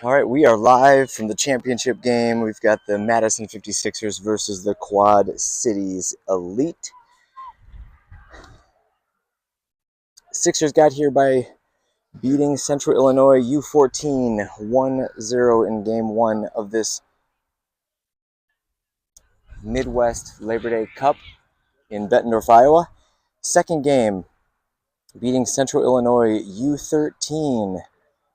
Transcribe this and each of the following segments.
All right, we are live from the championship game. We've got the Madison 56ers versus the Quad Cities Elite. Sixers got here by beating Central Illinois U14 1-0 in game one of this Midwest Labor Day Cup in Bettendorf, Iowa. Second game, beating Central Illinois U13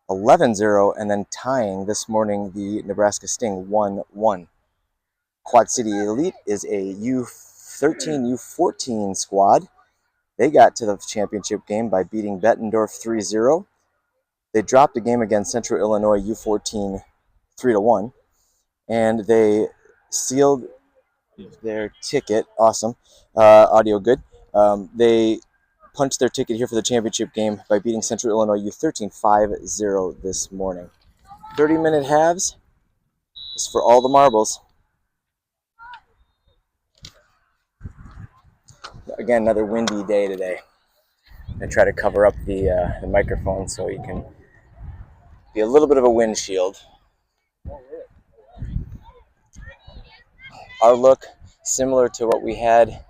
11-0, and then tying this morning the Nebraska Sting 1-1. Quad City Elite is a U13, U14 squad. They got to the championship game by beating Bettendorf 3-0. They dropped a game against Central Illinois U14 3-1, and they sealed their ticket. Awesome. Audio good. They punched their ticket here for the championship game by beating Central Illinois U13 5-0 this morning. 30-minute halves is for all the marbles. Again, another windy day today. I try to cover up the microphone so you can be a little bit of a windshield. Our look, similar to what we had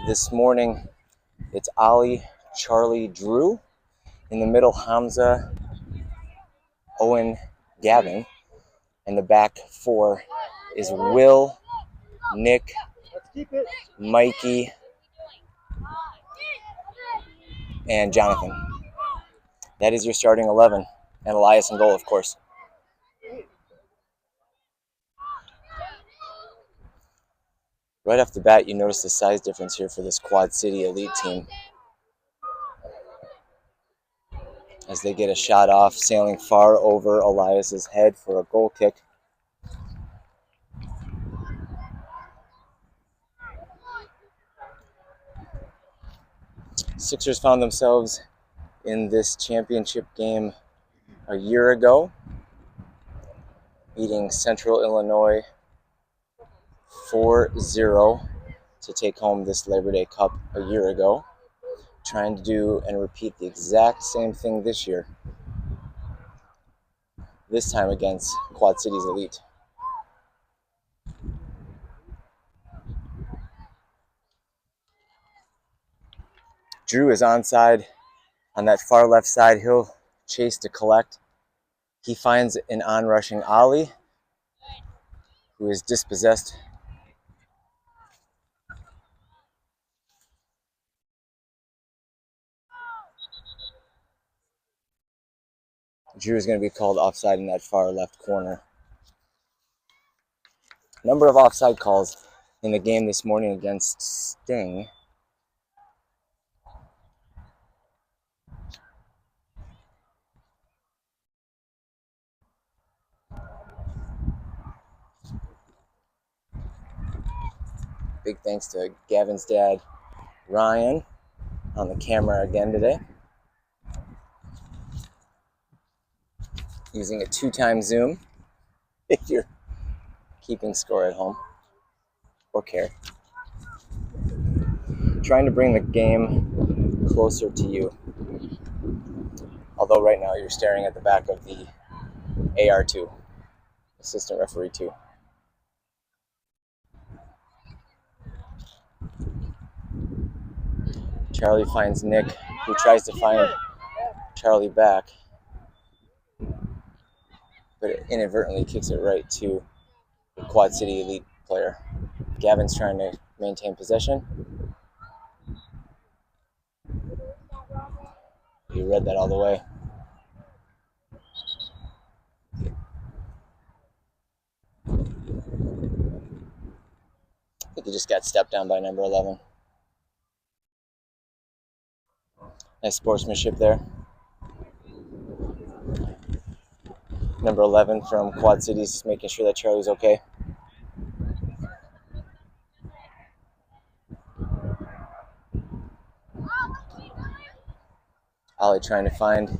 this morning. It's Ollie, Charlie, Drew. In the middle, Hamza, Owen, Gavin. And the back four is Will, Nick, Mikey, and Jonathan. That is your starting 11. And Elias in goal, of course. Right off the bat, you notice the size difference here for this Quad City Elite team. As they get a shot off, sailing far over Elias's head for a goal kick. Sixers found themselves in this championship game a year ago, beating Central Illinois 4-0 to take home this Labor Day Cup a year ago. Trying to do and repeat the exact same thing this year. This time against Quad Cities Elite. Drew is onside on that far left side. He'll chase to collect. He finds an on-rushing Ollie, who is dispossessed. Drew is going to be called offside in that far left corner. Number of offside calls in the game this morning against Sting. Big thanks to Gavin's dad, Ryan, on the camera again today. Using a 2-time zoom if you're keeping score at home or care. Trying to bring the game closer to you. Although right now you're staring at the back of the AR2, assistant referee 2. Charlie finds Nick, who tries to find Charlie back, but it inadvertently kicks it right to the Quad City Elite player. Gavin's trying to maintain possession. He read that all the way. I think he just got stepped down by number 11. Nice sportsmanship there. Number 11 from Quad Cities, making sure that Charlie's okay. Ollie trying to find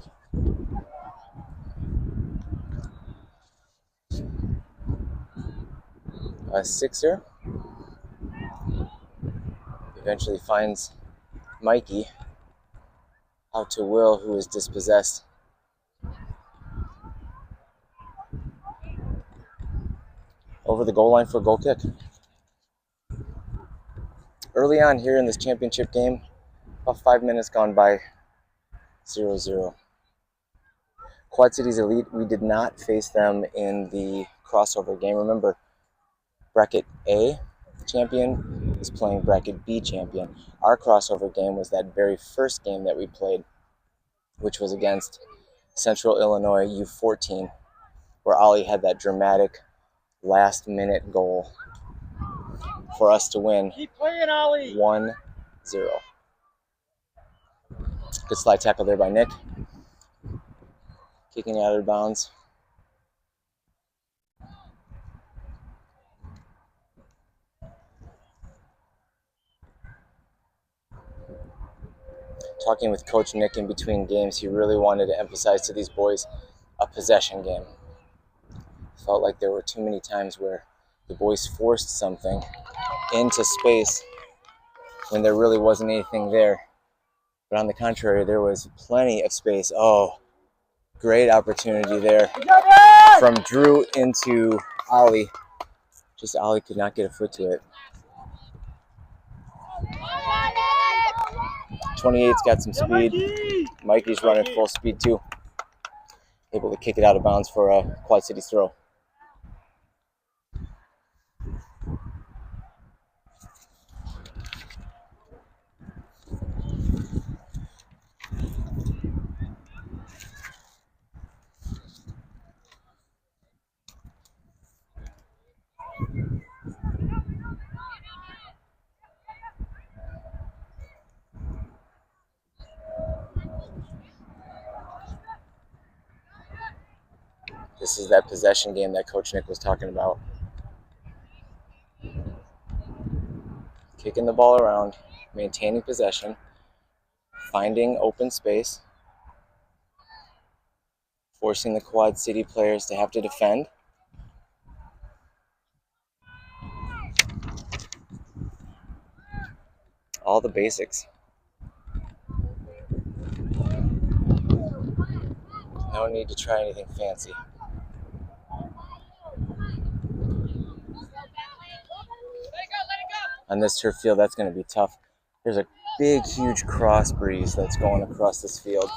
a Sixer. Eventually finds Mikey. Out to Will, who is dispossessed. over the goal line for a goal kick. Early on here in this championship game, about 5 minutes gone by, 0-0. Quad Cities Elite, we did not face them in the crossover game. Remember, bracket A champion is playing bracket B champion. Our crossover game was that very first game that we played, which was against Central Illinois U14, where Ollie had that dramatic last-minute goal for us to win. Keep playing, Ollie. 1-0. Good slide tackle there by Nick. Kicking out of bounds. Talking with Coach Nick in between games, he really wanted to emphasize to these boys a possession game. Felt like there were too many times where the boys forced something into space when there really wasn't anything there. But on the contrary, there was plenty of space. Oh, great opportunity there from Drew into Ollie. Just Ollie could not get a foot to it. 28's got some speed. Mikey's running full speed too. Able to kick it out of bounds for a Quad Cities throw. This is that possession game that Coach Nick was talking about. Kicking the ball around, maintaining possession, finding open space, forcing the Quad City players to have to defend. All the basics. No need to try anything fancy. On this turf field, that's going to be tough. There's a big, huge cross breeze that's going across this field.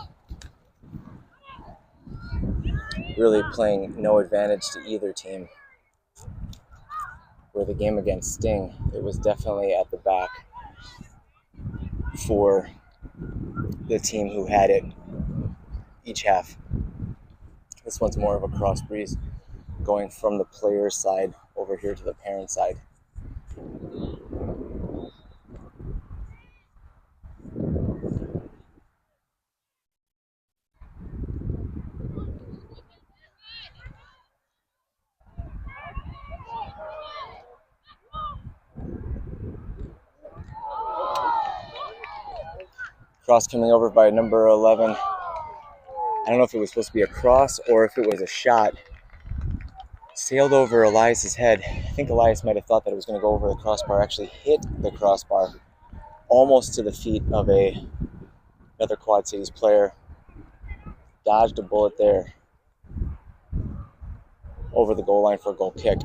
Really playing no advantage to either team. Where the game against Sting, it was definitely at the back for the team who had it each half. This one's more of a cross breeze going from the player's side over here to the parent side. Cross coming over by number 11. I don't know if it was supposed to be a cross or if it was a shot. Sailed over Elias's head. I think Elias might have thought that it was going to go over the crossbar. Actually hit the crossbar almost to the feet of another Quad Cities player. Dodged a bullet there over the goal line for a goal kick.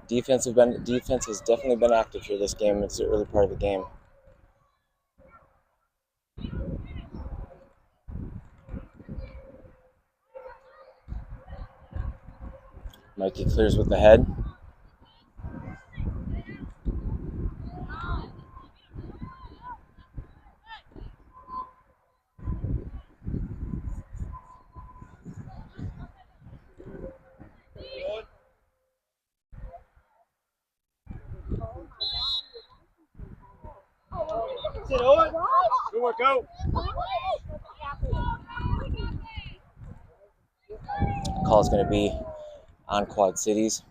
Defense has definitely been active here this game. It's the early part of the game. Mikey clears with the head. Good work, go. Call is going to be on Quad Cities.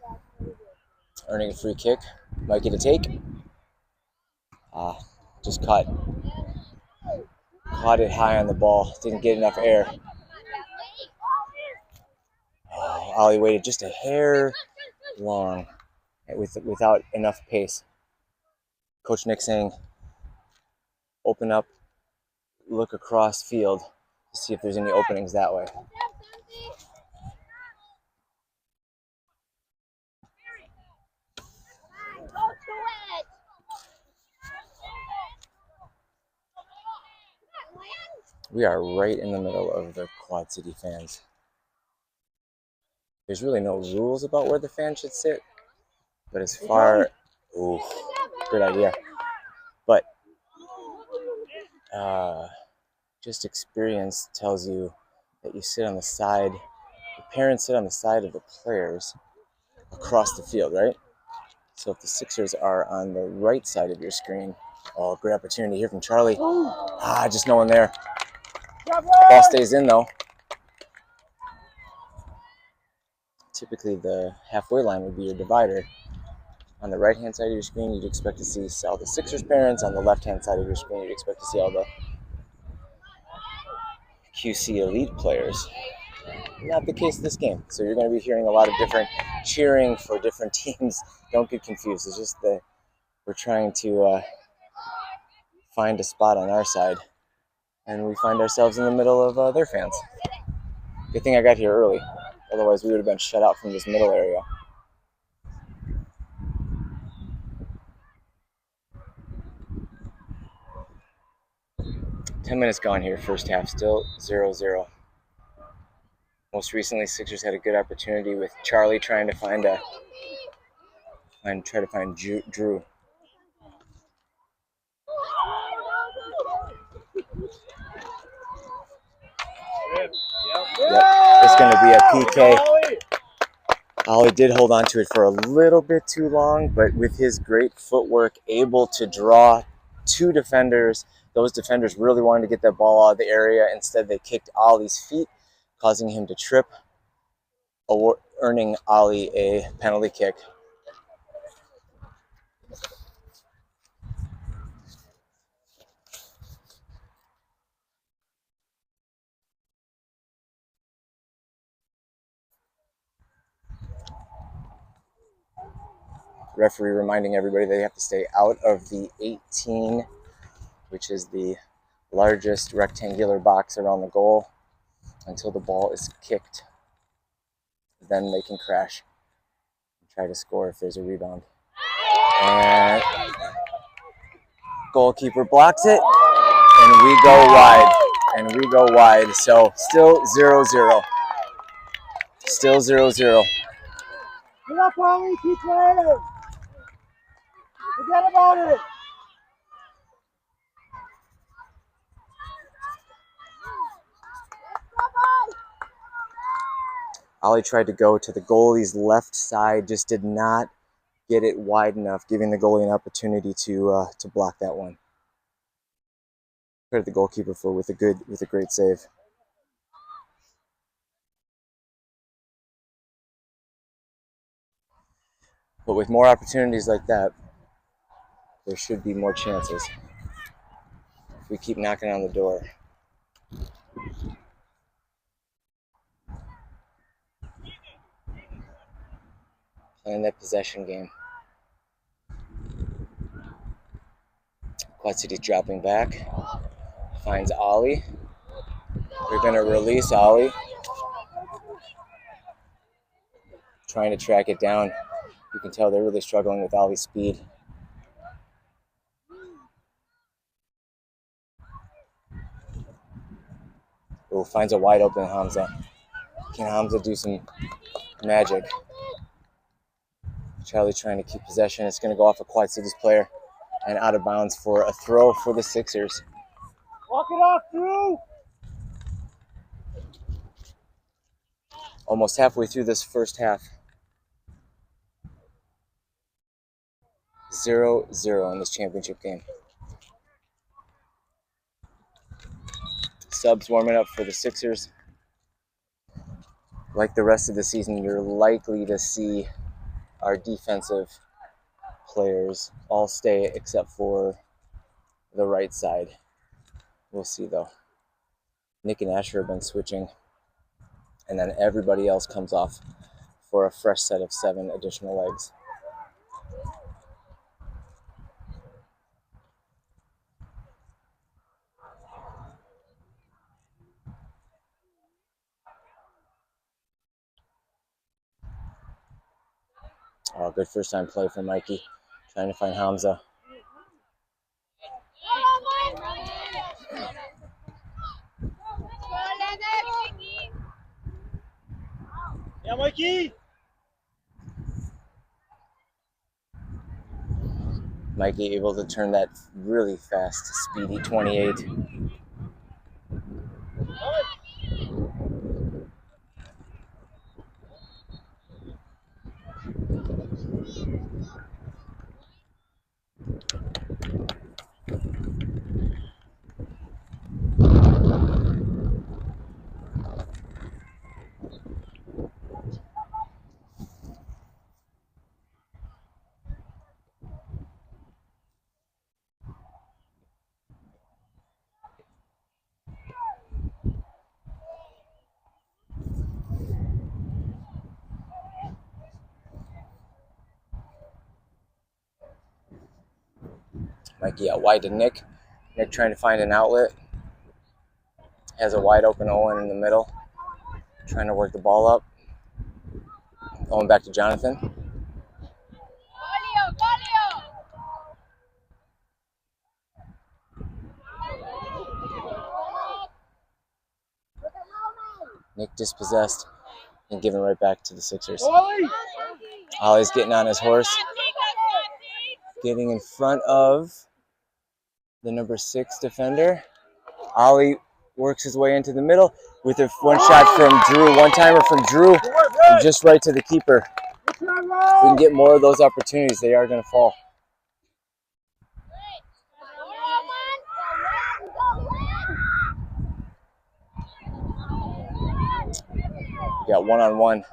Earning a free kick. Mikey to take. Just caught it high on the ball. Didn't get enough air. Oh, Ollie waited just a hair long without enough pace. Coach Nick saying, open up, look across field to see if there's any openings that way. We are right in the middle of the Quad City fans. There's really no rules about where the fans should sit, but as far, ooh, good idea. But just experience tells you that you sit on the side, the parents sit on the side of the players across the field, right? So if the Sixers are on the right side of your screen, oh, great opportunity here from Charlie. Just no one there. Ball stays in though. Typically the halfway line would be your divider. On the right-hand side of your screen, you'd expect to see all the Sixers parents. On the left-hand side of your screen, you'd expect to see all the QC elite players. Not the case this game. So you're going to be hearing a lot of different cheering for different teams. Don't get confused. It's just that we're trying to find a spot on our side, and we find ourselves in the middle of their fans. Good thing I got here early. Otherwise, we would have been shut out from this middle area. Ten minutes gone here, first half, still 0-0. Most recently, Sixers had a good opportunity with Charlie trying to find Drew. Yep, it's going to be a PK. Ollie did hold on to it for a little bit too long, but with his great footwork, able to draw two defenders. Those defenders really wanted to get that ball out of the area. Instead, they kicked Ollie's feet, causing him to trip, earning Ollie a penalty kick. Referee reminding everybody they have to stay out of the 18, which is the largest rectangular box around the goal, until the ball is kicked. Then they can crash and try to score if there's a rebound. And goalkeeper blocks it, and we go wide. So still 0-0. Still 0-0. Get up, Ollie. Keep playing. Forget about it. Ollie tried to go to the goalie's left side, just did not get it wide enough, giving the goalie an opportunity to block that one. Credit the goalkeeper with a great save. But with more opportunities like that, there should be more chances if we keep knocking on the door. Playing that possession game. Quad City's dropping back. Finds Ollie. They're going to release Ollie. Trying to track it down. You can tell they're really struggling with Ollie's speed. Oh, finds a wide open Hamza. Can Hamza do some magic? Charlie trying to keep possession. It's going to go off a Quad City's player and out of bounds for a throw for the Sixers. Walk it off, Drew. Almost halfway through this first half. 0-0 in this championship game. Subs warming up for the Sixers. Like the rest of the season, you're likely to see our defensive players all stay except for the right side. We'll see though. Nick and Asher have been switching, and then everybody else comes off for a fresh set of 7 additional legs. Oh, good first time play for Mikey. Trying to find Hamza. Yeah, Mikey. Mikey able to turn that really fast, speedy 28. Mikey out wide to Nick. Nick trying to find an outlet. Has a wide open Owen in the middle. Trying to work the ball up. Going back to Jonathan. Nick dispossessed and given right back to the Sixers. Ollie's getting on his horse. Getting in front of the number 6 defender. Ollie works his way into the middle with a one shot from Drew, one-timer from Drew, and just right to the keeper. If we can get more of those opportunities, they are going to fall. We got one-on-one.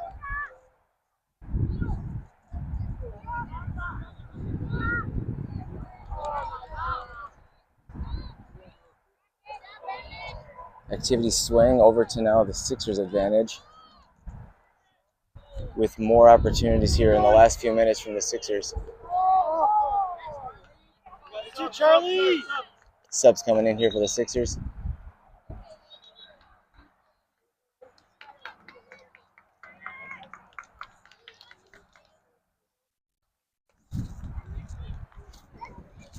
Activity swing over to now the Sixers' advantage, with more opportunities here in the last few minutes from the Sixers. Charlie. Subs coming in here for the Sixers.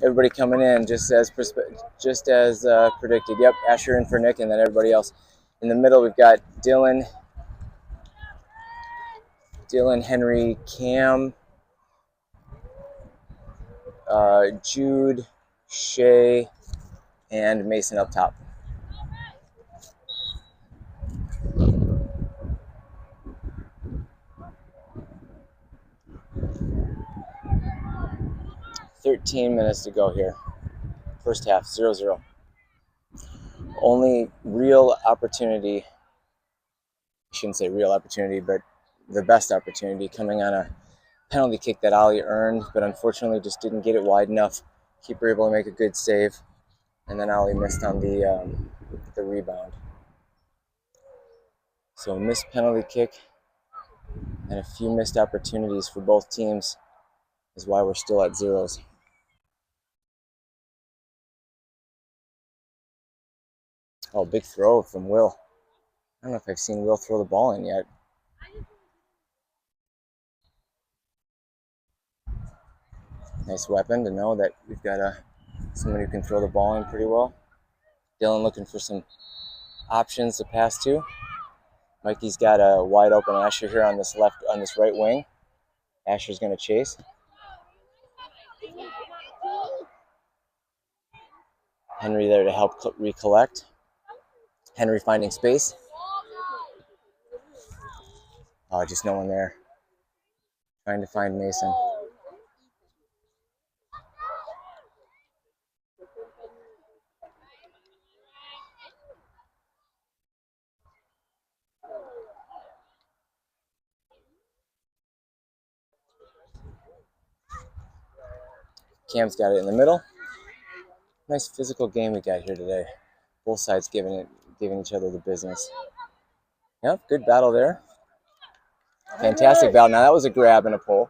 Everybody coming in just as predicted. Yep, Asher in for Nick, and then everybody else. In the middle, we've got Dylan, Henry, Cam, Jude, Shea, and Mason up top. "13 minutes to go here. First half, 0-0. Only real opportunity, I shouldn't say real opportunity, but the best opportunity coming on a penalty kick that Ollie earned, but unfortunately just didn't get it wide enough. Keeper able to make a good save, and then Ollie missed on the rebound. So a missed penalty kick and a few missed opportunities for both teams is why we're still at zeros. Oh, big throw from Will. I don't know if I've seen Will throw the ball in yet. Nice weapon to know that we've got someone who can throw the ball in pretty well. Dylan looking for some options to pass to. Mikey's got a wide open Asher here on this right wing. Asher's going to chase. Henry there to help recollect. Henry finding space. Oh, just no one there. Trying to find Mason. Cam's got it in the middle. Nice physical game we got here today. Both sides giving each other the business. Yep, good battle there. Fantastic battle. Now that was a grab and a pull.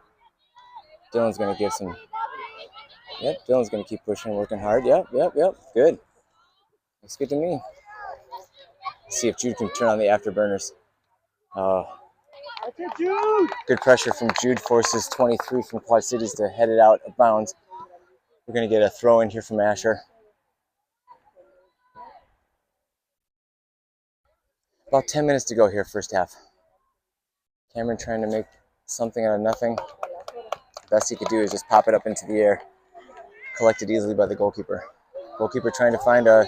Dylan's going to give some. Yep, Dylan's going to keep pushing, working hard. Yep. Good. Looks good to me. Let's see if Jude can turn on the afterburners. Good pressure from Jude. Forces 23 from Quad Cities to head it out of bounds. We're going to get a throw in here from Asher. About 10 minutes to go here, first half. Cameron trying to make something out of nothing. Best he could do is just pop it up into the air. Collected easily by the goalkeeper. Goalkeeper trying to find a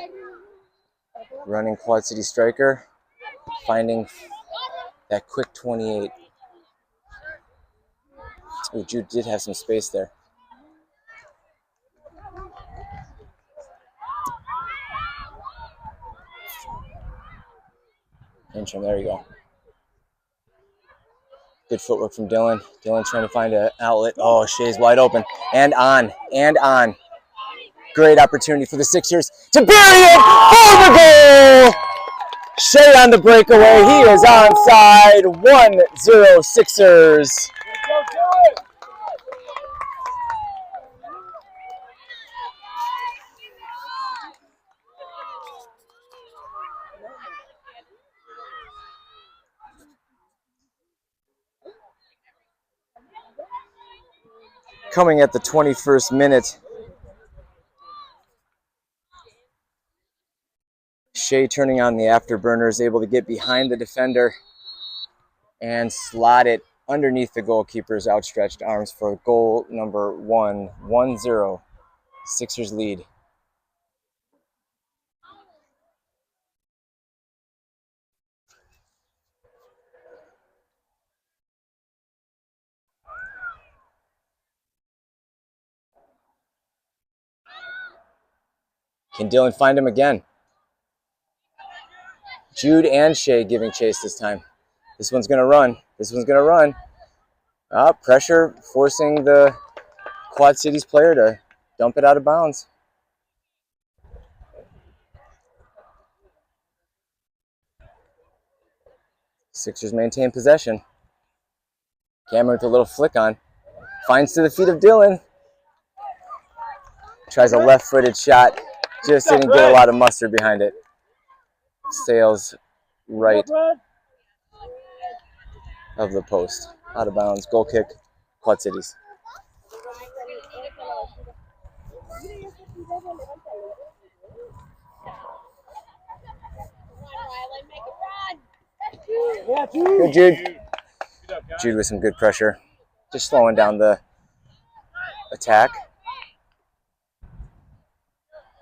running Quad City striker. Finding that quick 28. Ooh, Jude did have some space there. Pinch him, there you go. Good footwork from Dylan. Dylan trying to find an outlet. Oh, Shea's wide open. And on. Great opportunity for the Sixers to bury it for the goal! Shea on the breakaway. He is onside. 1-0 Sixers. Coming at the 21st minute. Shea turning on the afterburners, able to get behind the defender and slot it underneath the goalkeeper's outstretched arms for goal number 1. 1-0. Sixers lead. Can Dylan find him again? Jude and Shea giving chase this time. This one's going to run. Pressure forcing the Quad Cities player to dump it out of bounds. Sixers maintain possession. Cameron with a little flick on. Finds to the feet of Dylan. Tries a left-footed shot. Just didn't get a lot of mustard behind it. Sails right of the post. Out of bounds. Goal kick. Quad Cities. Good, Jude. Jude with some good pressure. Just slowing down the attack.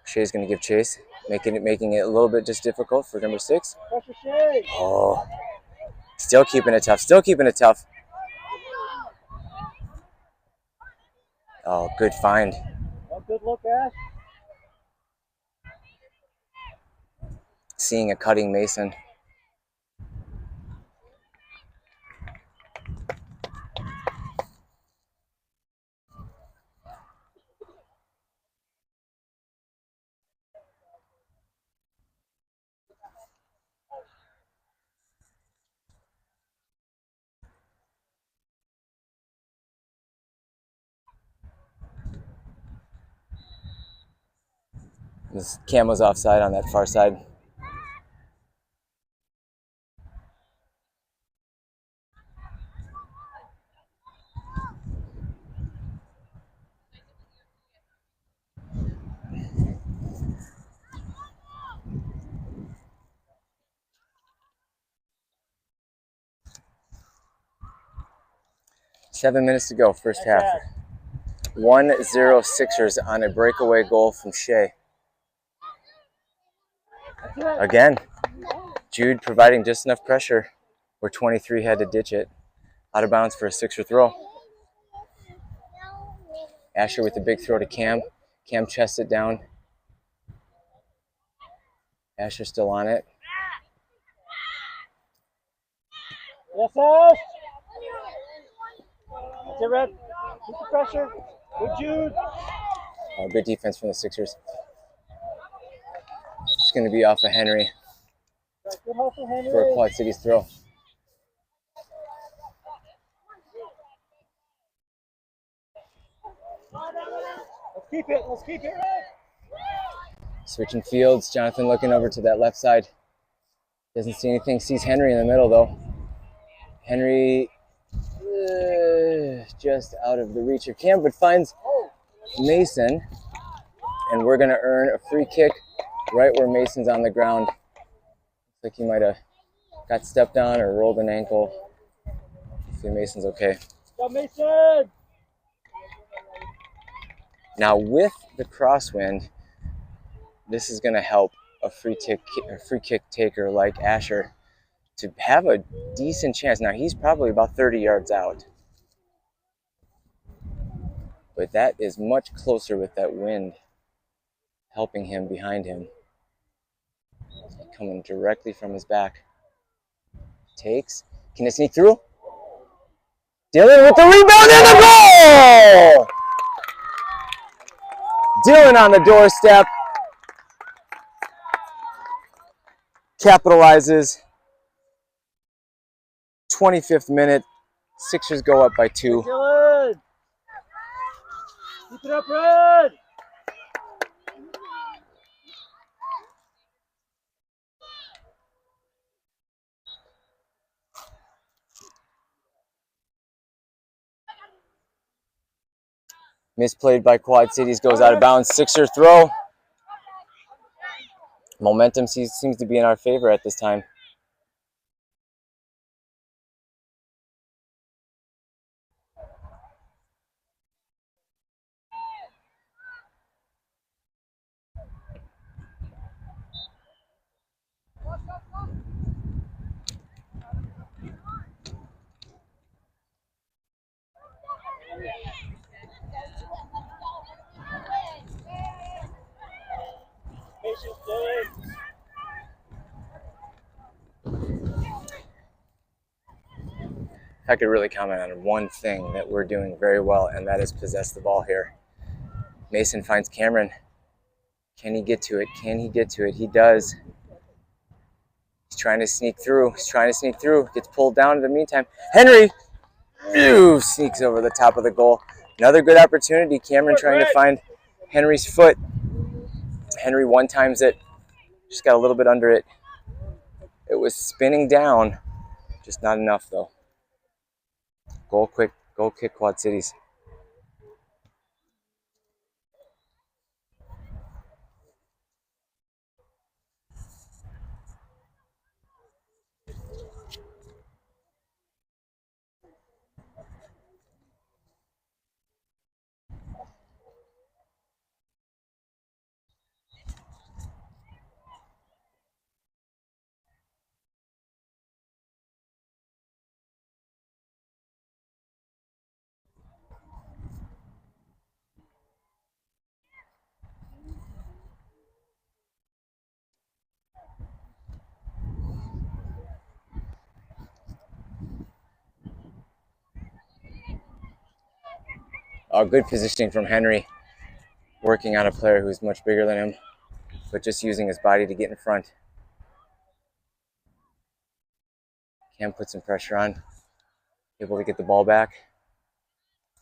Shea's going to give chase, making it a little bit just difficult for number 6. Oh, still keeping it tough. Oh, good find. Good look, Ash. Seeing a cutting Mason. This Cam was offside on that far side. Seven minutes to go, first half. 1-0 Sixers on a breakaway goal from Shea. Again, Jude providing just enough pressure where 23 had to ditch it. Out of bounds for a Sixer throw. Asher with the big throw to Cam. Cam chests it down. Asher still on it. Yes, Ash. That's it, Red. Keep the pressure. Good, Jude. Oh, good defense from the Sixers. It's going to be off of Henry Good hustle, Henry. for a Quad Cities throw. Let's keep it, Red. Switching fields. Jonathan looking over to that left side. Doesn't see anything. Sees Henry in the middle, though. Henry just out of the reach of Cam, but finds Mason. And we're going to earn a free kick right where Mason's on the ground. Looks like he might have got stepped on or rolled an ankle. Hopefully Mason's okay. Go Mason! Now with the crosswind, this is going to help a free kick taker like Asher to have a decent chance. Now he's probably about 30 yards out, but that is much closer with that wind helping him behind him. Coming directly from his back. Takes. Can it sneak through? Dylan with the rebound and the goal! Dylan on the doorstep. Capitalizes. 25th minute. Sixers go up by 2. Dylan! Keep it up, Red! Misplayed by Quad Cities, goes out of bounds. Sixer throw. Momentum seems to be in our favor at this time. Patience, Dylan! I could really comment on one thing that we're doing very well, and that is possess the ball here. Mason finds Cameron. Can he get to it? Can he get to it? He does. He's trying to sneak through. Gets pulled down in the meantime. Henry sneaks over the top of the goal. Another good opportunity. Cameron trying to find Henry's foot. Henry one-times it. Just got a little bit under it. It was spinning down. Just not enough, though. Goal kick Quad Cities. Good positioning from Henry, working on a player who's much bigger than him, but just using his body to get in front. Cam puts some pressure on, able to get the ball back.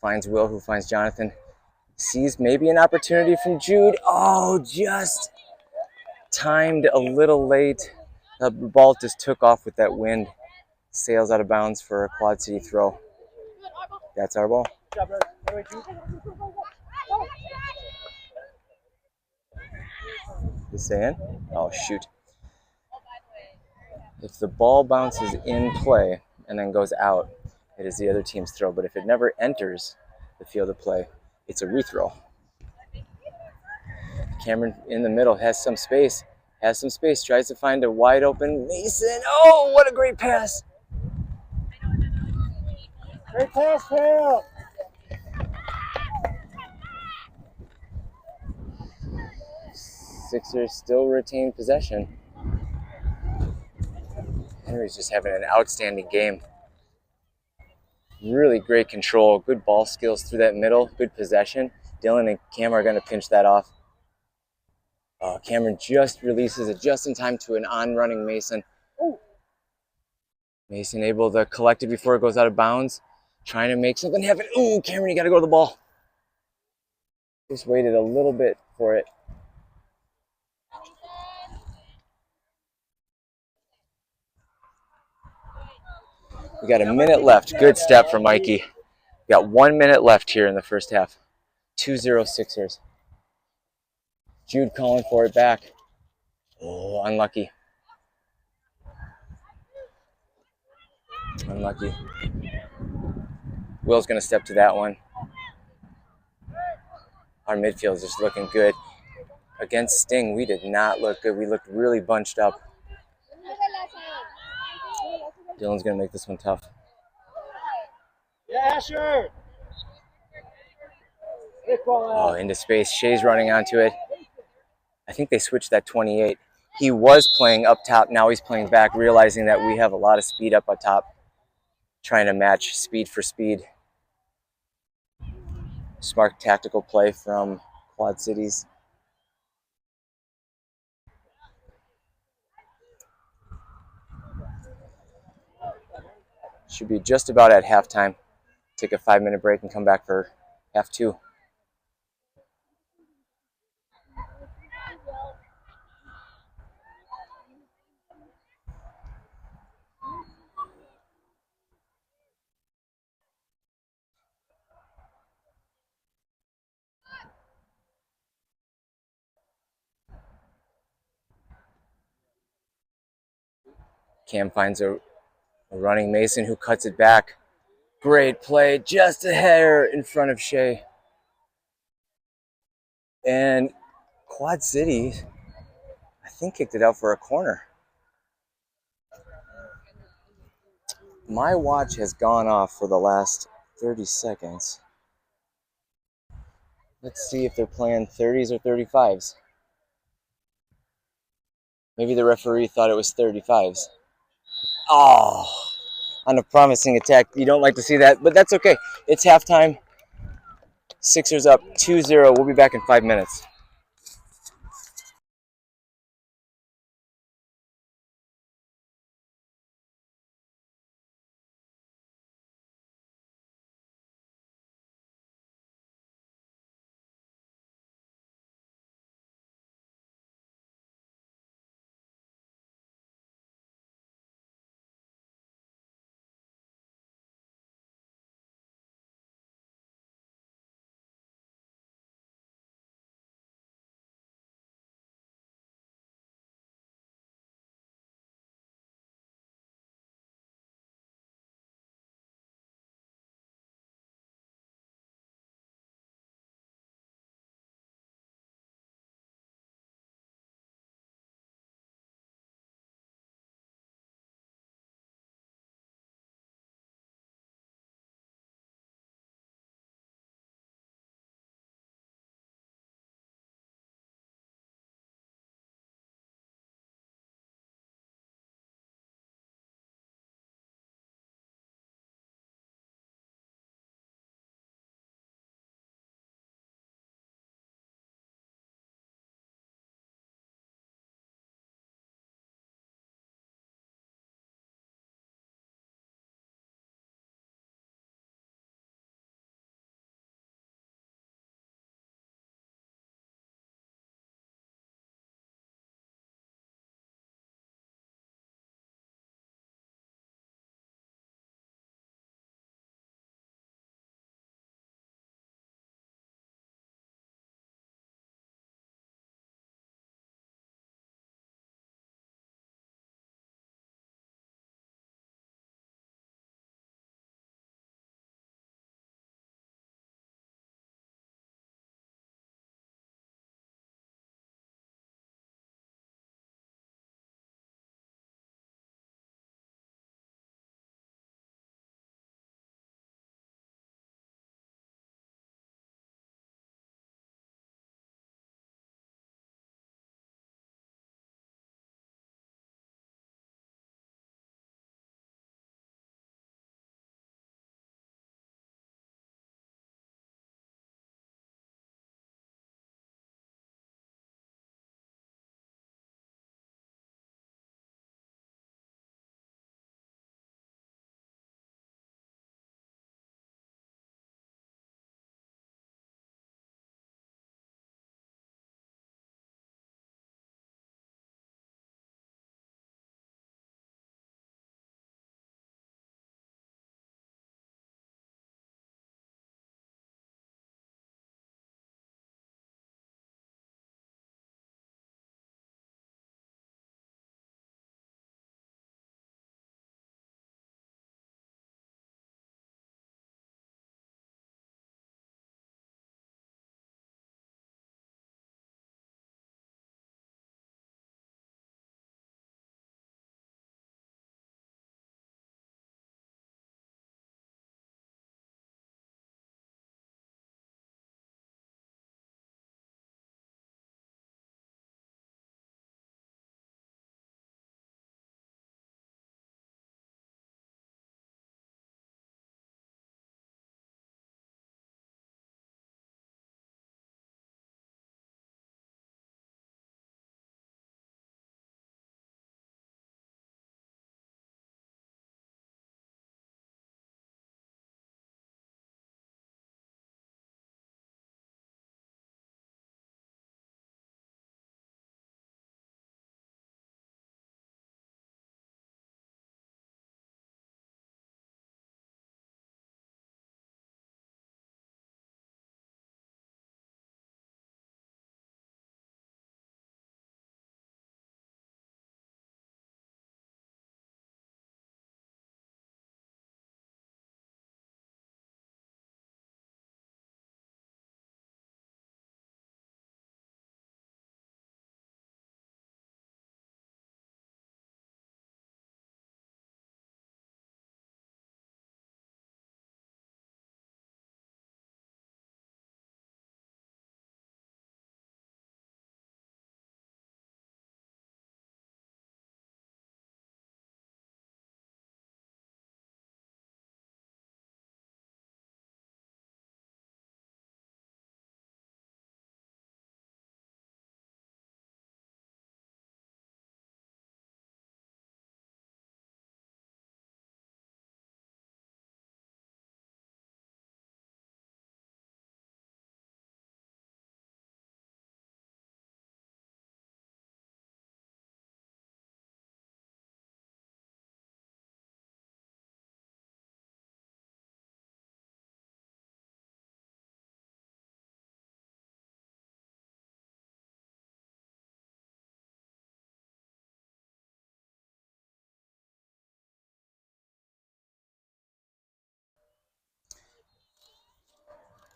Finds Will, who finds Jonathan. Sees maybe an opportunity from Jude. Oh, just timed a little late. The ball just took off with that wind. Sails out of bounds for a Quad City throw. That's our ball. Good job, Red. Anyway, Jude. Is it in? Oh, shoot. If the ball bounces in play and then goes out, it is the other team's throw. But if it never enters the field of play, it's a rethrow. Cameron in the middle has some space, tries to find a wide open Mason. Oh, what a great pass. Great pass, Phil! Sixers still retain possession. Henry's just having an outstanding game. Really great control, good ball skills through that middle, good possession. Dylan and Cam are going to pinch that off. Cameron just releases it just in time to an on-running Mason. Mason able to collect it before it goes out of bounds. Trying to make something happen. Ooh, Cameron, you got to go to the ball. Just waited a little bit for it. We got a minute left. Good step from Mikey. We got 1 minute left here in the first half. 2-0 Sixers. Jude calling for it back. Oh, unlucky. Unlucky. Will's going to step to that one. Our midfield is just looking good. Against Sting, we did not look good. We looked really bunched up. Dylan's going to make this one tough. Yeah, Asher. Oh, into space. Shea's running onto it. I think they switched that 28. He was playing up top. Now he's playing back, realizing that we have a lot of speed up top. Trying to match speed for speed. Smart tactical play from Quad Cities. Should be just about at halftime. Take a 5-minute break and come back for half 2. Cam finds a running Mason who cuts it back. Great play, just a hair in front of Shea. And Quad City, I think, kicked it out for a corner. My watch has gone off for the last 30 seconds. Let's see if they're playing 30s or 35s. Maybe the referee thought it was 35s. Oh, on a promising attack. You don't like to see that, but that's okay. It's halftime. Sixers up 2-0. We'll be back in 5 minutes.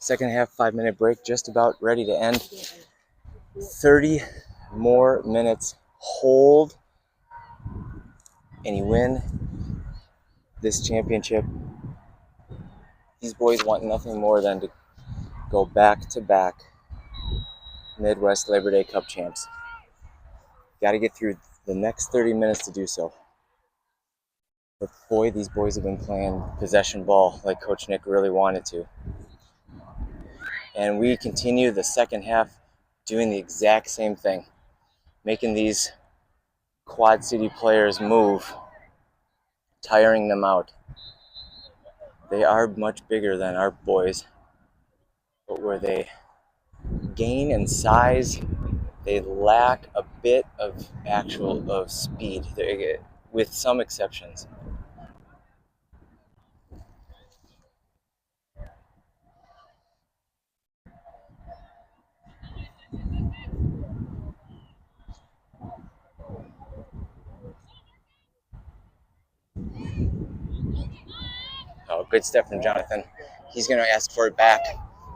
Second half, 5-minute break, just about ready to end. 30 more minutes. Hold, and you win this championship. These boys want nothing more than to go back-to-back Midwest Labor Day Cup champs. Got to get through the next 30 minutes to do so. But boy, these boys have been playing possession ball like Coach Nick really wanted to. And we continue the second half doing the exact same thing, making these Quad City players move, tiring them out. They are much bigger than our boys, but where they gain in size, they lack a bit of speed, with some exceptions. Oh, good step from Jonathan. He's going to ask for it back.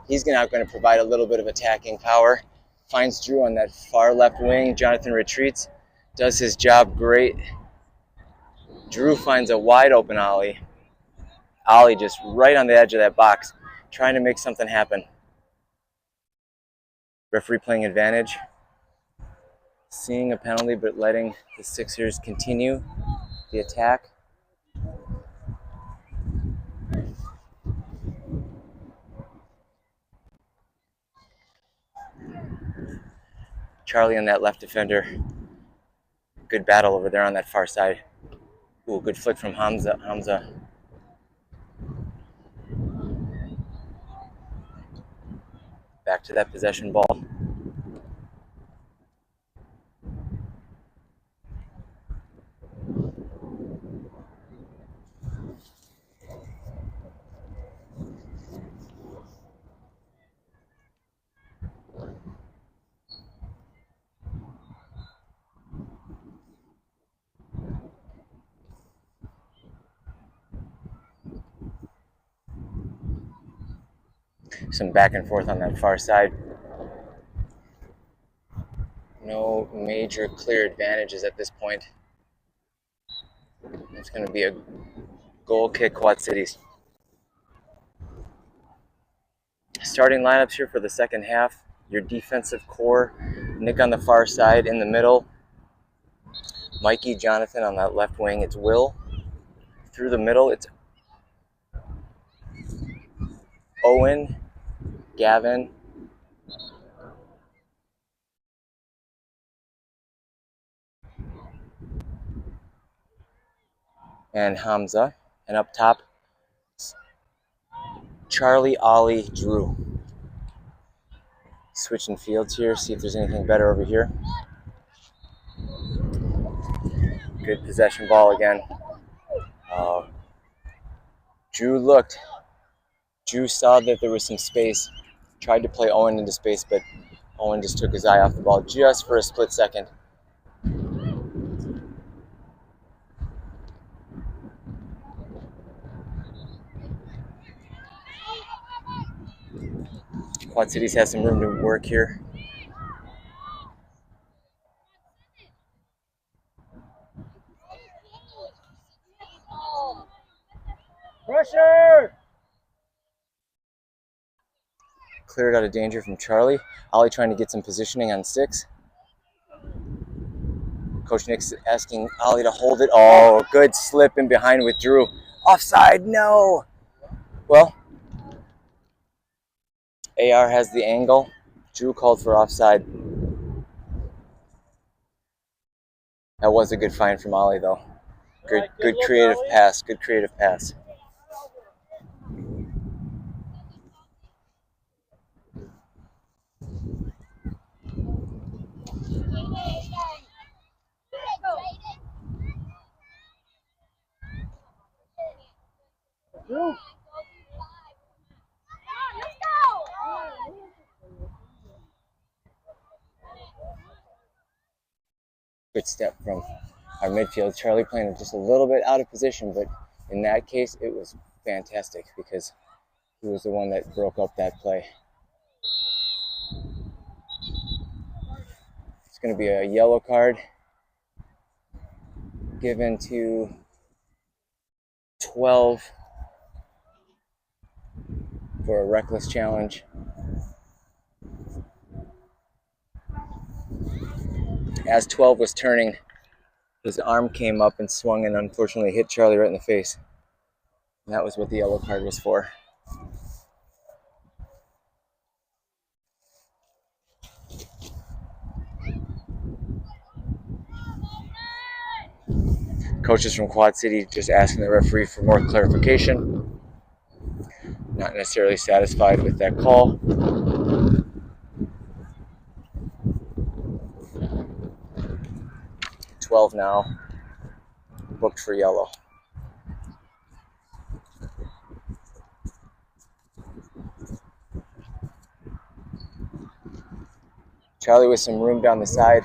He's now going to provide a little bit of attacking power. Finds Drew on that far left wing. Jonathan retreats. Does his job great. Drew finds a wide open Ollie. Ollie just right on the edge of that box, trying to make something happen. Referee playing advantage. Seeing a penalty, but letting the Sixers continue the attack. Charlie on that left defender. Good battle over there on that far side. Ooh, good flick from Hamza. Back to that possession ball. Some back and forth on that far side. No major clear advantages at this point. It's going to be a goal kick, Quad Cities. Starting lineups here for the second half. Your defensive core. Nick on the far side, in the middle. Mikey, Jonathan on that left wing. It's Will. Through the middle, it's Owen, Gavin, and Hamza. And up top, Charlie, Ollie, Drew. Switching fields here, see if there's anything better over here. Good possession ball again. Drew saw that there was some space. Tried to play Owen into space, but Owen just took his eye off the ball just for a split second. Quad Cities has some room to work here. Pressure! Cleared out of danger from Charlie. Ollie trying to get some positioning on 6. Coach Nick's asking Ollie to hold it. Oh, good slip in behind with Drew. Offside, no! Well, AR has the angle. Drew called for offside. That was a good find from Ollie, though. Good creative pass. Good creative pass. Good step from our midfield. Charlie playing just a little bit out of position, but in that case, it was fantastic because He was the one that broke up that play. It's going to be a yellow card given to 12 for a reckless challenge. As 12 was turning, his arm came up and swung and unfortunately hit Charlie right in the face. And that was what the yellow card was for. Coaches from Quad City just asking the referee for more clarification. Not necessarily satisfied with that call. "12 now, booked for yellow." Charlie with some room down the side.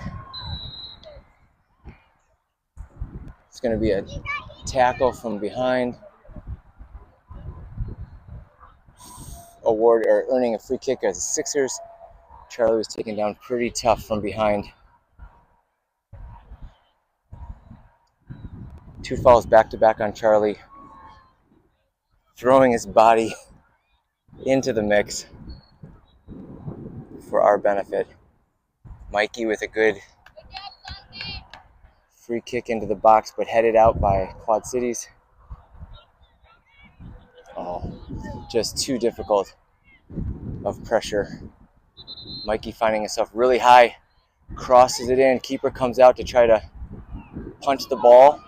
It's going to be a tackle from behind. Award or earning a free kick as the Sixers. Charlie was taken down pretty tough from behind. 2 fouls back to back on Charlie, throwing his body into the mix for our benefit. Mikey with a good free kick into the box, but headed out by Quad Cities. Oh, just too difficult of pressure. Mikey finding himself really high, crosses it in. Keeper comes out to try to punch the ball.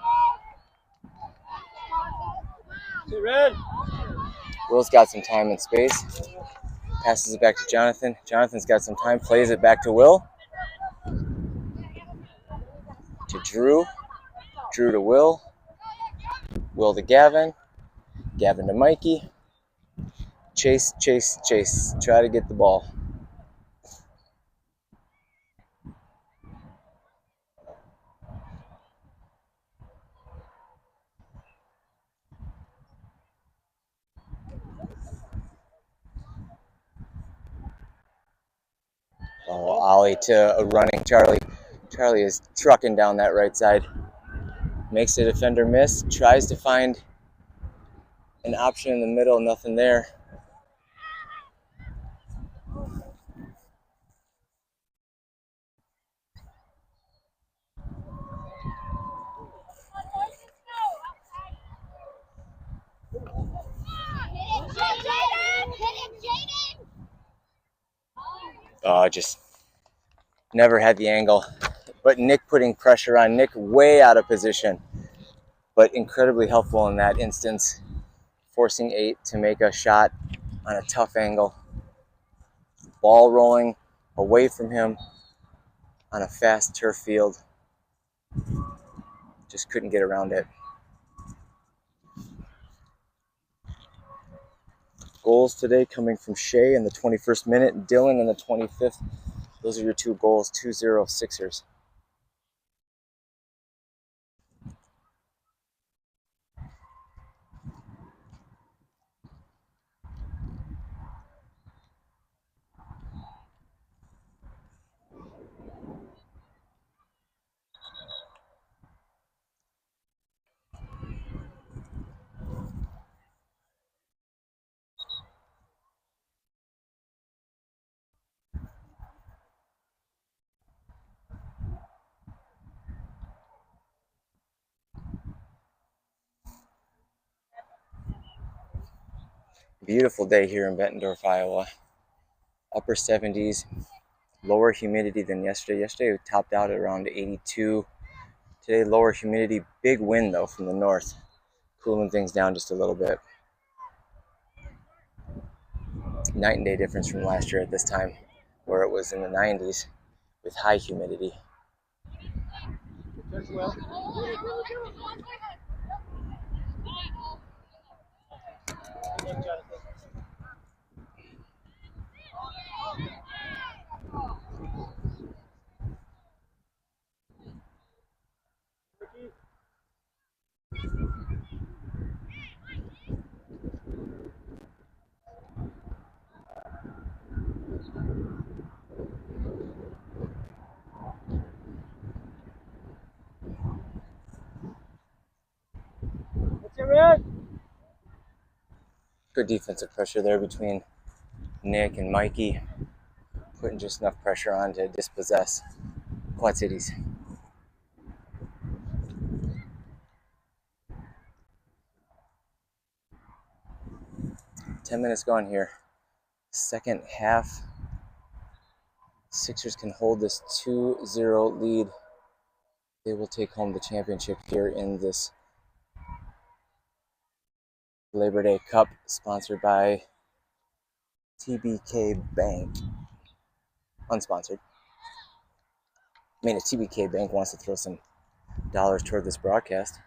Will's got some time and space. Passes it back to Jonathan. Jonathan's got some time, plays it back to Will. To Drew. Drew to Will. Will to Gavin. Gavin to Mikey. Chase, chase, chase. Try to get the ball. Oh, ollie to a running Charlie. Charlie is trucking down that right side. Makes the defender miss. Tries to find an option in the middle. Nothing there. Just never had the angle. But Nick putting pressure on. Nick way out of position, but incredibly helpful in that instance, forcing 8 to make a shot on a tough angle. Ball rolling away from him on a fast turf field. Just couldn't get around it. Goals today coming from Shea in the 21st minute, Dylan in the 25th. Those are your 2 goals, 2-0 Sixers. Beautiful day here in Bettendorf, Iowa. Upper 70s, lower humidity than yesterday. Yesterday we topped out at around 82. Today lower humidity, big wind though from the north, cooling things down just a little bit. Night and day difference from last year at this time, where it was in the 90s with high humidity. Good defensive pressure there between Nick and Mikey, putting just enough pressure on to dispossess Quad Cities. 10 minutes gone here. Second half. Sixers can hold this 2-0 lead. They will take home the championship here in this Labor Day Cup, sponsored by TBK Bank. Unsponsored. I mean, if TBK Bank wants to throw some dollars toward this broadcast,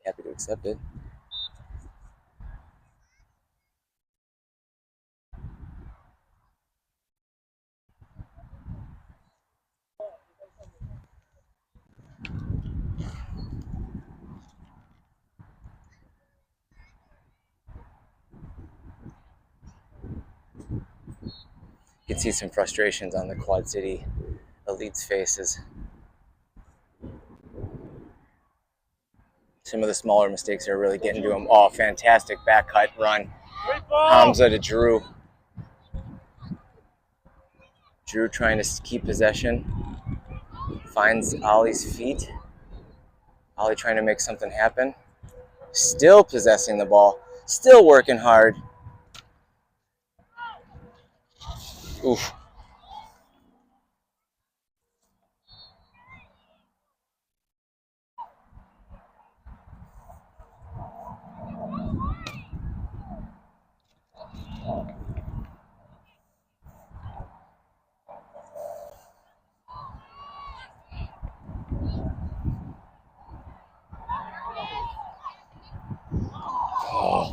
happy to accept it. You can see some frustrations on the Quad City Elite's faces. Some of the smaller mistakes are really getting to them. Oh, fantastic back cut run. Hamza to Drew. Drew trying to keep possession. Finds Ollie's feet. Ollie trying to make something happen. Still possessing the ball. Still working hard. Oof.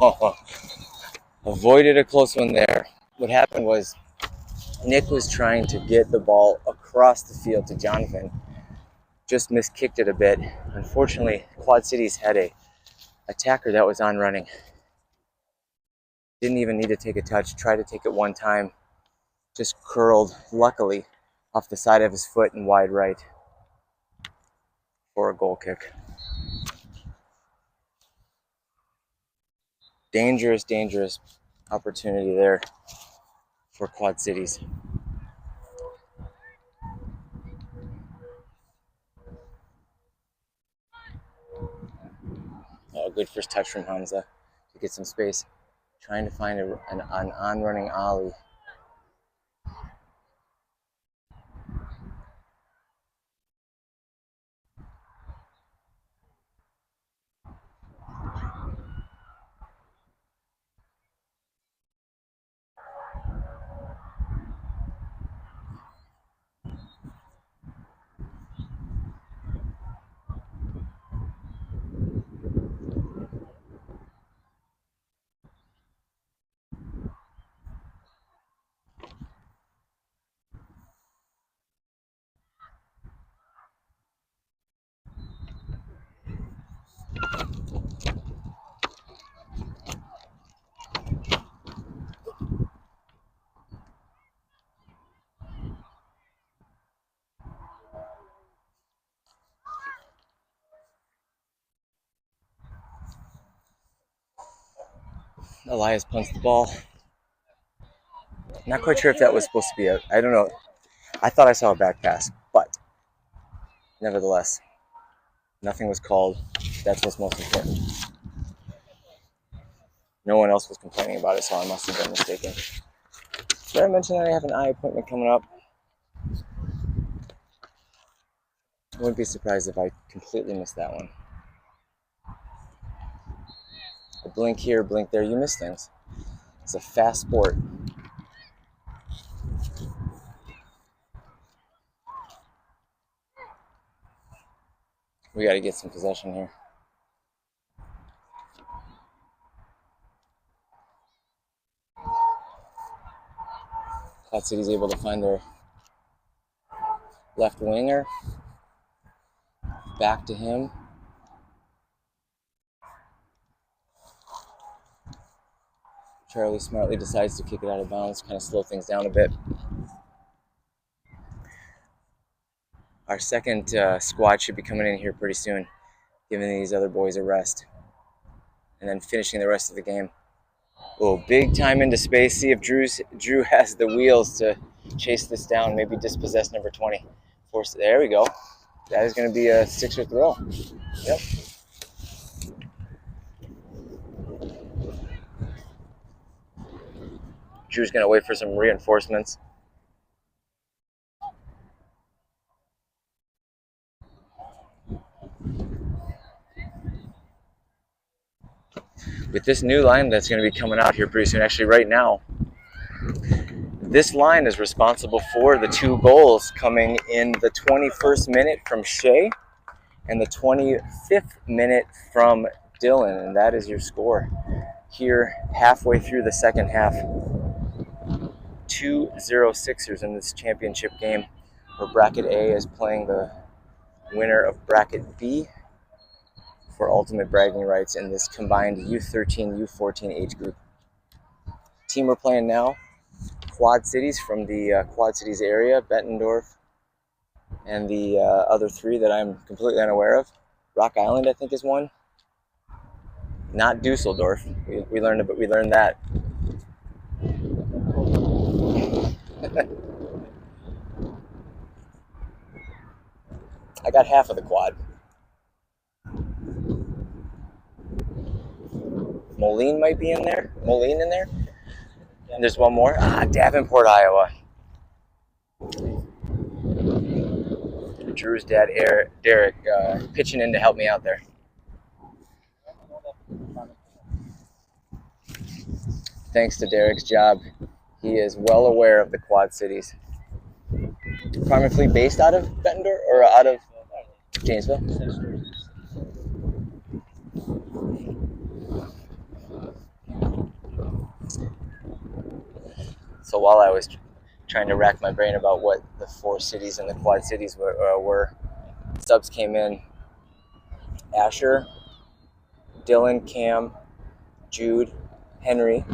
Oh, avoided a close one there. What happened was Nick was trying to get the ball across the field to Jonathan. Just miskicked it a bit. Unfortunately, Quad Cities had a attacker that was on running. Didn't even need to take a touch. Tried to take it one time. Just curled, luckily, off the side of his foot and wide right for a goal kick. Dangerous, dangerous opportunity there for Quad Cities. Oh, good first touch from Hamza to get some space. Trying to find an on-running Ollie. Elias punts the ball. Not quite sure if that was supposed to be I don't know. I thought I saw a back pass, but nevertheless, nothing was called. That's what's most important. No one else was complaining about it, so I must have been mistaken. Did I mention that I have an eye appointment coming up? I wouldn't be surprised if I completely missed that one. I blink here, blink there, you miss things. It's a fast sport. We got to get some possession here. Quad City's able to find their left winger. Back to him. Charlie smartly decides to kick it out of bounds, kind of slow things down a bit. Our second squad should be coming in here pretty soon, giving these other boys a rest, and then finishing the rest of the game Oh, big time into space. See if Drew has the wheels to chase this down. Maybe dispossess number 20. Force. There we go. That is going to be a Sixer throw. Yep. Drew's going to wait for some reinforcements. With this new line that's going to be coming out here pretty soon, actually right now, this line is responsible for the 2 goals coming in the 21st minute from Shea and the 25th minute from Dylan, and that is your score here halfway through the second half. 2-0 Sixers in this championship game, where Bracket A is playing the winner of Bracket B for ultimate bragging rights in this combined U13, U14 age group. Team we're playing now, Quad Cities from the Quad Cities area, Bettendorf, and the other 3 that I'm completely unaware of. Rock Island, I think, is one. Not Dusseldorf. We learned that. I got half of the quad. Moline might be in there. Moline in there. And there's one more. Davenport, Iowa. Drew's dad, Derek, pitching in to help me out there. Thanks to Derek's job, he is well aware of the Quad Cities. Carmen Fleet based out of Bettendorf or out of Janesville? So while I was trying to rack my brain about what the 4 cities in the Quad Cities were, subs came in. Asher, Dylan, Cam, Jude, Henry,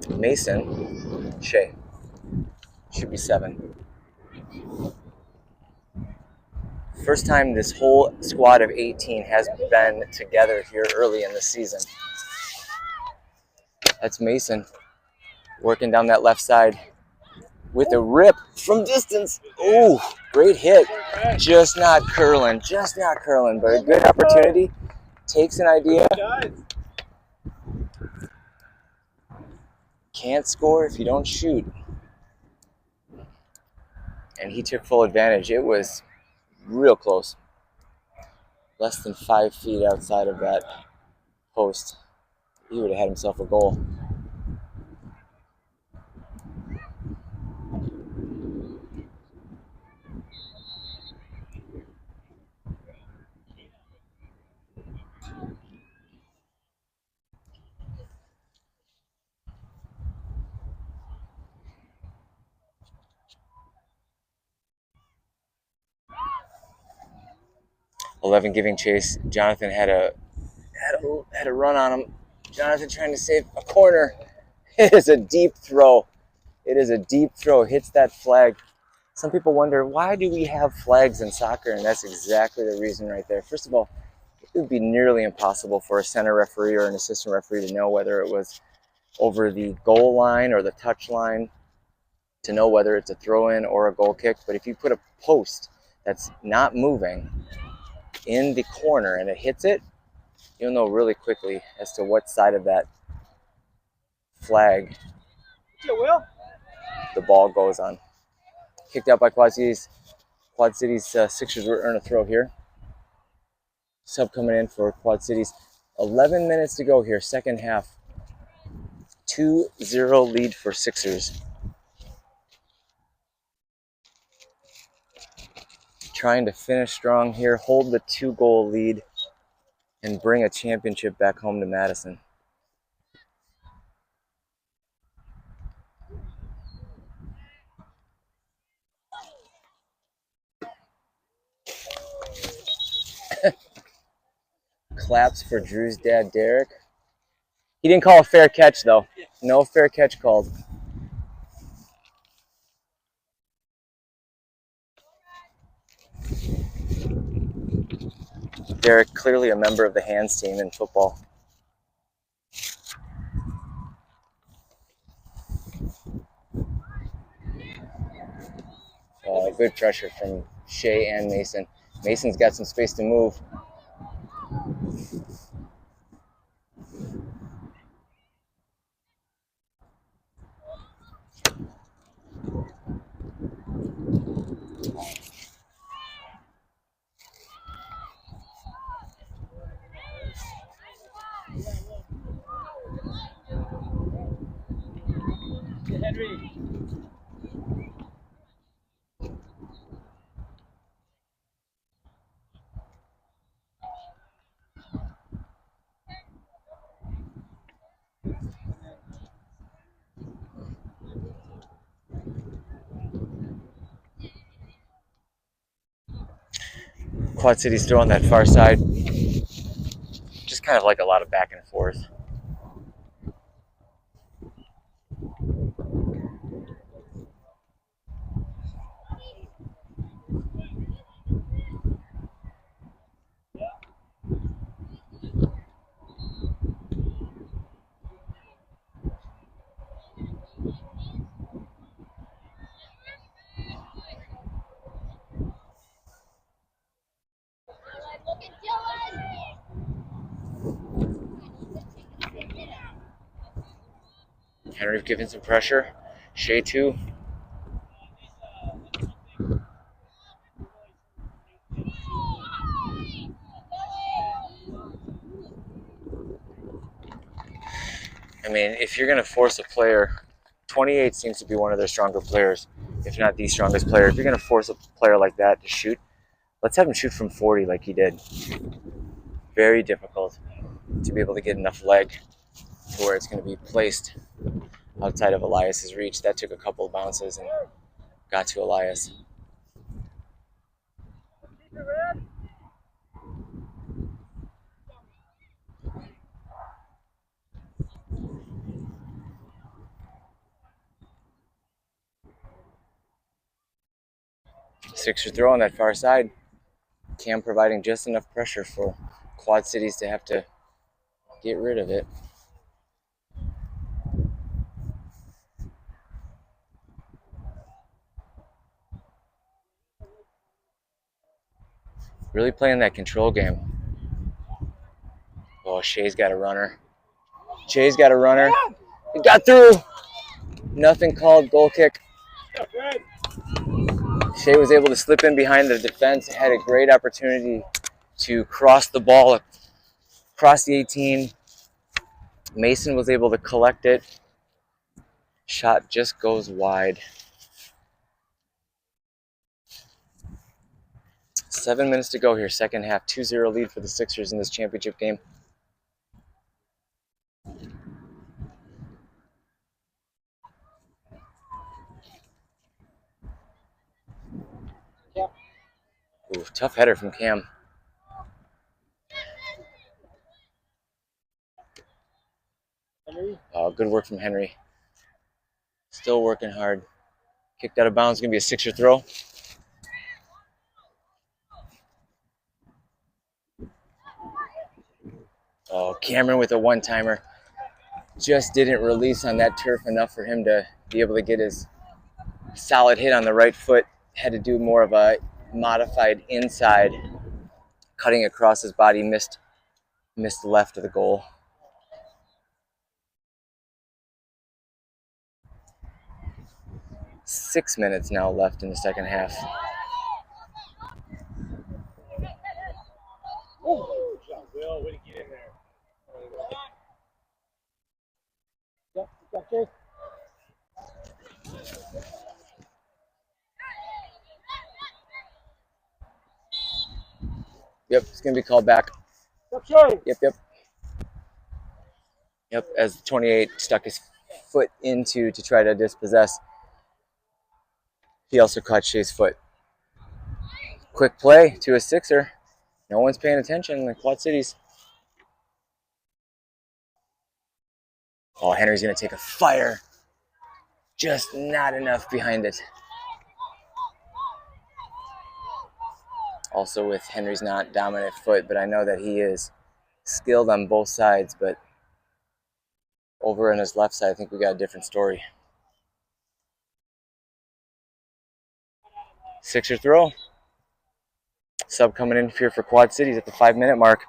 Mason, Shea. Should be 7. First time this whole squad of 18 has been together here early in the season. That's Mason working down that left side with a rip from distance. Ooh, great hit. Just not curling, but a good opportunity. Takes an idea. Can't score if you don't shoot. And he took full advantage. It was real close. Less than 5 feet outside of that post. He would have had himself a goal. Eleven giving chase. Jonathan had a run on him. Jonathan trying to save a corner. It is a deep throw. Hits that flag. Some people wonder, why do we have flags in soccer? And that's exactly the reason right there. First of all, it would be nearly impossible for a center referee or an assistant referee to know whether it was over the goal line or the touch line, to know whether it's a throw-in or a goal kick. But if you put a post that's not moving in the corner and it hits it, you'll know really quickly as to what side of that flag the ball goes on. Kicked out by Quad Cities. Quad Cities Sixers will earn a throw here. Sub coming in for Quad Cities. 11 minutes to go here, second half. 2-0 lead for Sixers. Trying to finish strong here, hold the 2-goal lead, and bring a championship back home to Madison. Claps for Drew's dad, Derek. He didn't call a fair catch, though. No fair catch called. Derek, clearly a member of the hands team in football. good pressure from Shea and Mason. Mason's got some space to move. Henry. Quad City's throwing that far side. Just kind of like a lot of back and forth. Henry giving some pressure. Shea too. I mean, if you're going to force a player, 28 seems to be one of their stronger players, if not the strongest player. If you're going to force a player like that to shoot, let's have him shoot from 40 like he did. Very difficult to be able to get enough leg to where it's going to be placed outside of Elias's reach. That took a couple of bounces and got to Elias. Sixers throw on that far side. Cam providing just enough pressure for Quad Cities to have to get rid of it. Really playing that control game. Oh, Shea's got a runner. Shea's got a runner. He got through. Nothing called. Goal kick. Shea was able to slip in behind the defense. Had a great opportunity to cross the ball across the 18. Mason was able to collect it. Shot just goes wide. 7 minutes to go here, second half. 2-0 lead for the Sixers in this championship game. Yep. Ooh, tough header from Cam. Henry. Good work from Henry. Still working hard. Kicked out of bounds. Going to be a Sixer throw. Oh, Cameron with a one-timer. Just didn't release on that turf enough for him to be able to get his solid hit on the right foot. Had to do more of a modified inside. Cutting across his body, missed left of the goal. Six minutes now left in the second half. Oh, Will, way to get in there. Yep, got Jay. Yep, it's going to be called back. Yep. Yep, as 28 stuck his foot into to try to dispossess. He also caught Shea's foot. Quick play to a Sixer. No one's paying attention in the Quad Cities. Oh, Henry's going to take a fire. Just not enough behind it. Also with Henry's not dominant foot, but I know that he is skilled on both sides, but over on his left side, I think we got a different story. Sixer throw. Sub coming in here for Quad Cities at the 5-minute mark.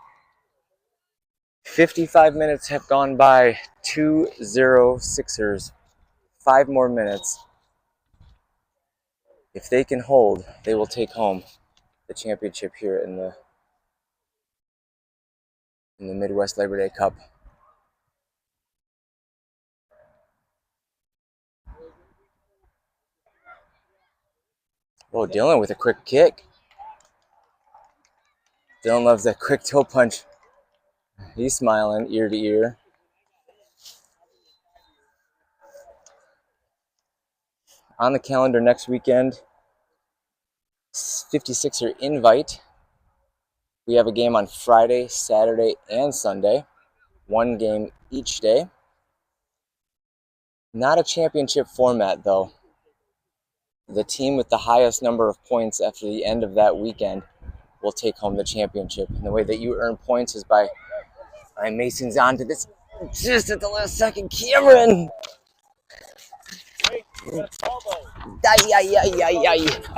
55 minutes have gone by. 2-0 Sixers. 5 more minutes. If they can hold, they will take home the championship here in the Midwest Labor Day Cup. Oh, Dylan with a quick kick. Dylan loves that quick toe punch. He's smiling ear to ear. On the calendar next weekend, 56er invite. We have a game on Friday, Saturday, and Sunday. 1 game each day. Not a championship format, though. The team with the highest number of points after the end of that weekend will take home the championship. And the way that you earn points is by Mason's onto this just at the last second. Cameron! I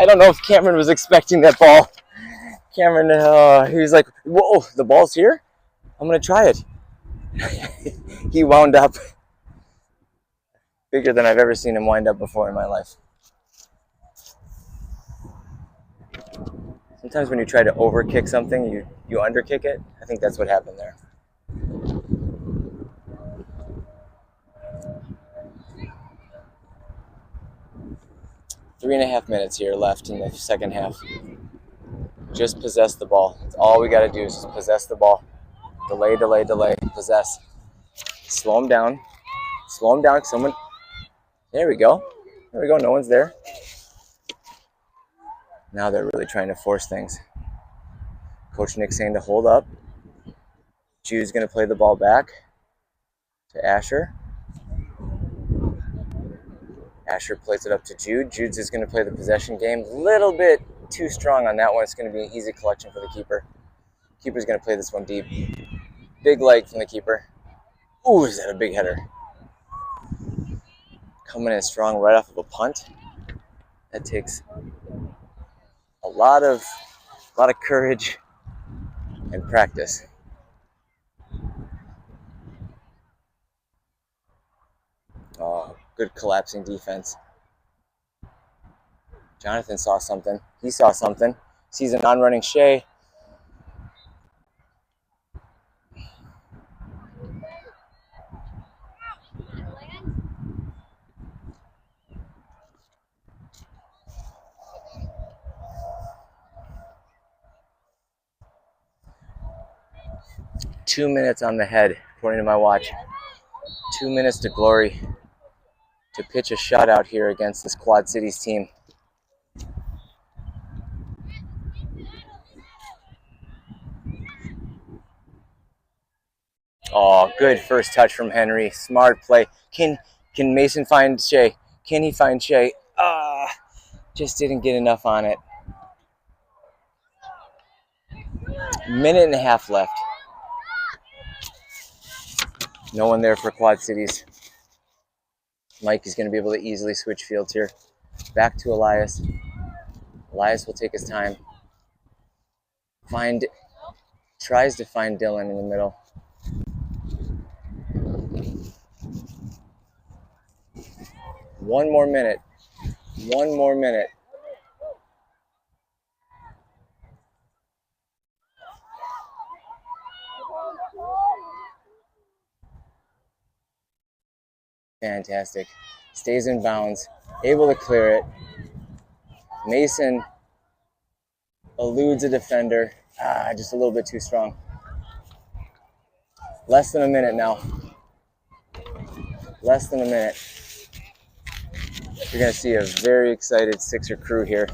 don't know if Cameron was expecting that ball. Cameron, he was like, whoa, the ball's here? I'm going to try it. He wound up bigger than I've ever seen him wind up before in my life. Sometimes when you try to overkick something, you underkick it. I think that's what happened there. Three and a half minutes here left in the second half. Just possess the ball. That's all we got to do is just possess the ball. Delay, delay, delay. Possess. Slow him down. Slow him down. Someone. There we go. There we go. No one's there. Now they're really trying to force things. Coach Nick saying to hold up. Jude's going to play the ball back to Asher. Asher plays it up to Jude. Jude's is going to play the possession game. Little bit too strong on that one. It's going to be an easy collection for the keeper. Keeper's going to play this one deep. Big leg from the keeper. Ooh, is that a big header? Coming in strong right off of a punt. That takes a lot of courage and practice. Oh, good collapsing defense. Jonathan saw something. He saw something. Sees a non-running Shea. Two minutes on the head, according to my watch. 2 minutes to glory to pitch a shutout here against this Quad Cities team. Oh, good first touch from Henry. Smart play. Can Mason find Shea? Can he find Shea? Just didn't get enough on it. Minute and a half left. No one there for Quad Cities. Mike is going to be able to easily switch fields here. Back to Elias. Elias will take his time. Tries to find Dylan in the middle. One more minute. One more minute. Fantastic. Stays in bounds. Able to clear it. Mason eludes a defender. Just a little bit too strong. Less than a minute now. Less than a minute. You're going to see a very excited Sixer crew here.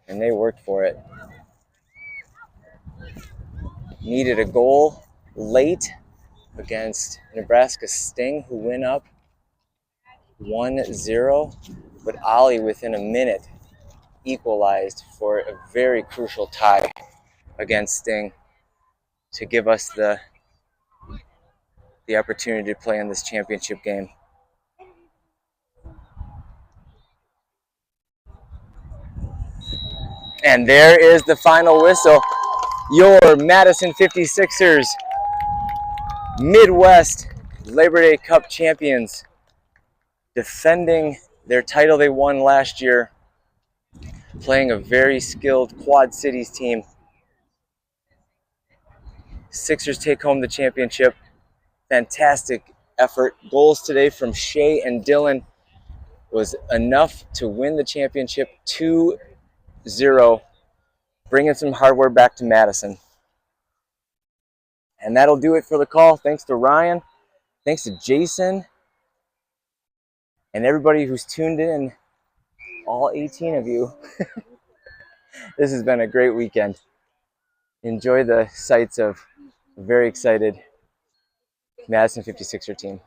And they worked for it. Needed a goal late against Nebraska Sting, who went up 1-0. But Ollie, within a minute, equalized for a very crucial tie against Sting to give us the opportunity to play in this championship game. And there is the final whistle. Your Madison 56ers Midwest Labor Day Cup champions, defending their title they won last year, playing a very skilled Quad Cities team. Sixers take home the championship. Fantastic effort. Goals today from Shea and Dylan was enough to win the championship 2-0, bringing some hardware back to Madison. And that'll do it for the call. Thanks to Ryan. Thanks to Jason and everybody who's tuned in, all 18 of you. This has been a great weekend. Enjoy the sights of a very excited Madison 56er team.